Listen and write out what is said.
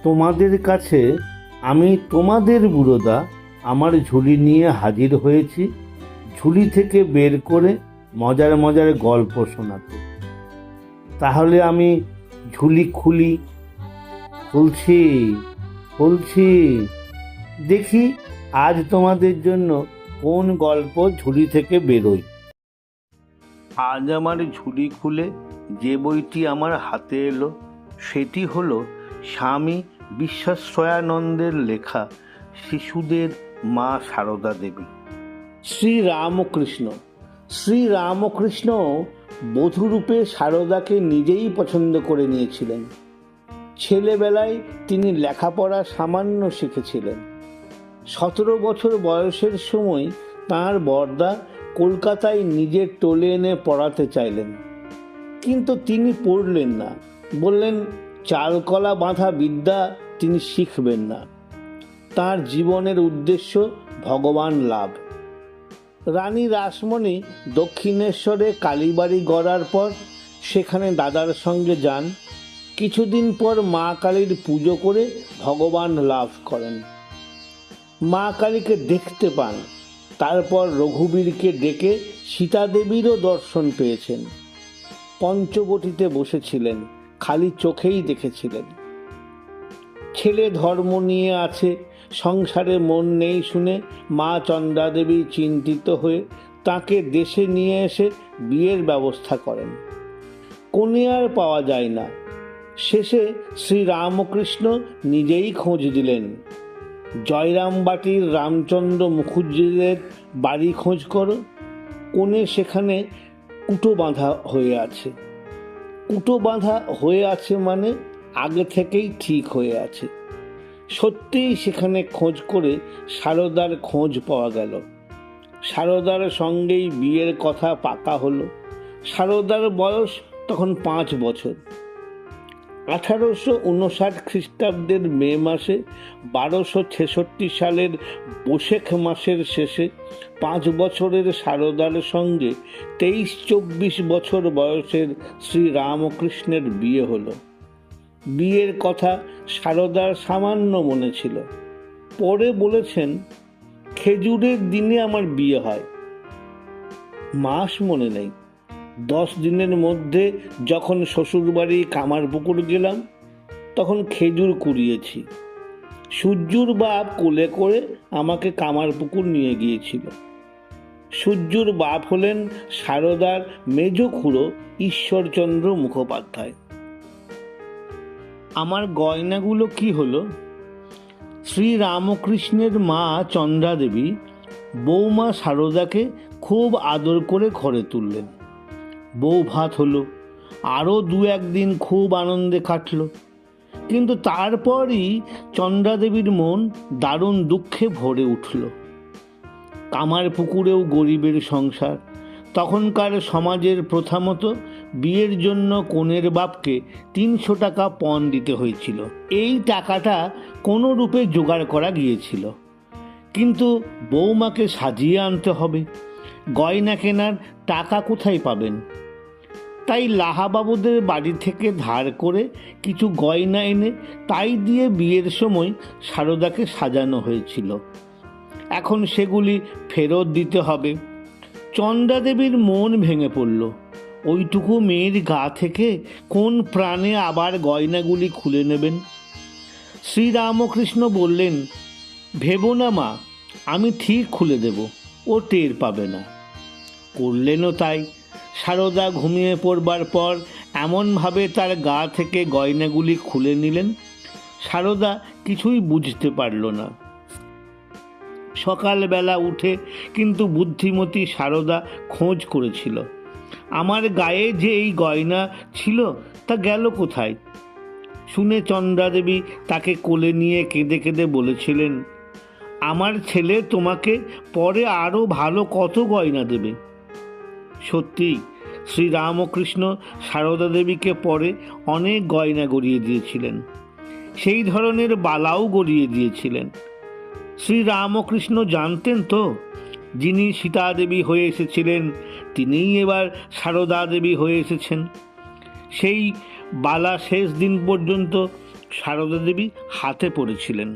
তোমাদের কাছে আমি তোমাদের বুড়োদা আমার ঝুলি নিয়ে হাজির হয়েছি, ঝুলি থেকে বের করে মজার মজার গল্প শোনাতে। তাহলে আমি ঝুলি খুলছি খুলছি, দেখি আজ তোমাদের জন্য কোন গল্প ঝুলি থেকে বেরোয়। আজ আমার ঝুলি খুলে যে বইটি আমার হাতে এলো সেটি হলো স্বামী বিশ্বাশ্রয়ানন্দের লেখা শিশুদের মা সারদা দেবী। শ্রীরামকৃষ্ণ বধূরূপে সারদাকে নিজেই পছন্দ করে নিয়েছিলেন। ছেলেবেলায় তিনি লেখাপড়া সামান্য শিখেছিলেন। 17 বছর বয়সের সময় তাঁর বড়দা কলকাতায় নিজের টোলে এনে পড়াতে চাইলেন, কিন্তু তিনি পড়লেন না। বললেন চালকলা বাঁধা বিদ্যা তিনি শিখবেন না। তাঁর জীবনের উদ্দেশ্য ভগবান লাভ। রানী রাসমণি দক্ষিণেশ্বরে কালীবাড়ি গড়ার পর সেখানে দাদার সঙ্গে যান। কিছুদিন পর মা কালীর পুজো করে ভগবান লাভ করেন। মা কালীকে দেখতে পান। তারপর রঘুবীরকে ডেকে সীতাদেবীরও দর্শন পেয়েছেন। পঞ্চবটিতে বসেছিলেন, খালি চোখেই দেখেছিলেন। ছেলে ধর্ম নিয়ে আছে, সংসারে মন নেই শুনে মা চন্দ্রাদেবী চিন্তিত হয়ে তাকে দেশে নিয়ে এসে বিয়ের ব্যবস্থা করেন। কনে আর পাওয়া যায় না। শেষে শ্রীরামকৃষ্ণ নিজেই খোঁজ দিলেন। জয়রামবাটির রামচন্দ্র মুখুজ্জেদের বাড়ি খোঁজ করো। কনে সেখানে কুটো বাঁধা হয়ে আছে। কুটো বাঁধা হয়ে আছে মানে আগে থেকেই ঠিক হয়ে আছে। সত্যিই সেখানে খোঁজ করে সারদার খোঁজ পাওয়া গেল। সারদার সঙ্গেই বিয়ের কথা পাকা হলো। সারদার বয়স তখন 5 বছর। 1859 খ্রিস্টাব্দের মে মাসে 1266 সালের বৈশাখ মাসের শেষে 5 বছরের সারদার সঙ্গে 23-24 বছর বয়সের শ্রীরামকৃষ্ণের বিয়ে হলো। বিয়ের কথা সারদার সামান্য মনে ছিল। পরে বলেছেন খেজুরের দিনে আমার বিয়ে হয়। মাস মনে নেই। 10 দিনের মধ্যে যখন শ্বশুরবাড়ি কামারপুকুর গেলাম তখন খেজুর কুড়িয়েছি। সূর্যুর বাপ কোলে করে আমাকে কামারপুকুর নিয়ে গিয়েছিল। সূর্যুর বাপ হলেন সারদার মেজ খুড়ো ঈশ্বরচন্দ্র মুখোপাধ্যায়। আমার গয়নাগুলো কি হলো? শ্রীরামকৃষ্ণের মা চন্দ্রাদেবী বৌমা সারদাকে খুব আদর করে ঘরে তুললেন। বউ ভাত হলো। আরও 2-1 দিন খুব আনন্দে কাটল। কিন্তু তারপরই চন্দ্রাদেবীর মন দারুণ দুঃখে ভরে উঠল। কামার পুকুরেও গরিবের সংসার। তখনকার সমাজের প্রথা মতো বিয়ের জন্য কনের বাপকে 300 টাকা পণ দিতে হয়েছিল। এই টাকাটা কোনো রূপে জোগাড় করা গিয়েছিল, কিন্তু বৌমাকে সাজিয়ে আনতে হবে। গয়না কেনার টাকা কোথায় পাবেন? তাই লাহাবাবুদের বাড়ি থেকে ধার করে কিছু গয়না এনে তাই দিয়ে বিয়ের সময় সারদাকে সাজানো হয়েছিল। এখন সেগুলি ফেরত দিতে হবে। চন্দ্রাদেবীর মন ভেঙে পড়ল। ওইটুকু মেয়ের গা থেকে কোন প্রাণে আবার গয়নাগুলি খুলে নেবেন? শ্রীরামকৃষ্ণ বললেন, ভেবো না মা, আমি ঠিক খুলে দেব, ও টের পাবে না। করলেনও তাই। সারদা ঘুমিয়ে পড়বার পর এমনভাবে তার গা থেকে গয়নাগুলি খুলে নিলেন, সারদা কিছুই বুঝতে পারল না। সকালবেলা উঠে কিন্তু বুদ্ধিমতী সারদা খোঁজ করেছিল। আমার গায়ে যে এই গয়না ছিল তা গেল কোথায়? শুনে চন্দ্রাদেবী তাকে কোলে নিয়ে কেঁদে কেঁদে বলেছিলেন, আমার ছেলে তোমাকে পরে আরও ভালো কত গয়না দেবে। সত্যি শ্রীরামকৃষ্ণ সারদা দেবীকে পরে অনেক গয়না গড়িয়ে দিয়েছিলেন। সেই ধরনের বালাও গড়িয়ে দিয়েছিলেন। শ্রীরামকৃষ্ণ জানতেন তো যিনি সীতা দেবী হয়ে এসেছিলেন তিনিই এবার সারদা দেবী হয়ে এসেছেন। সেই বালা শেষ দিন পর্যন্ত সারদা দেবী হাতে পড়েছিলেন।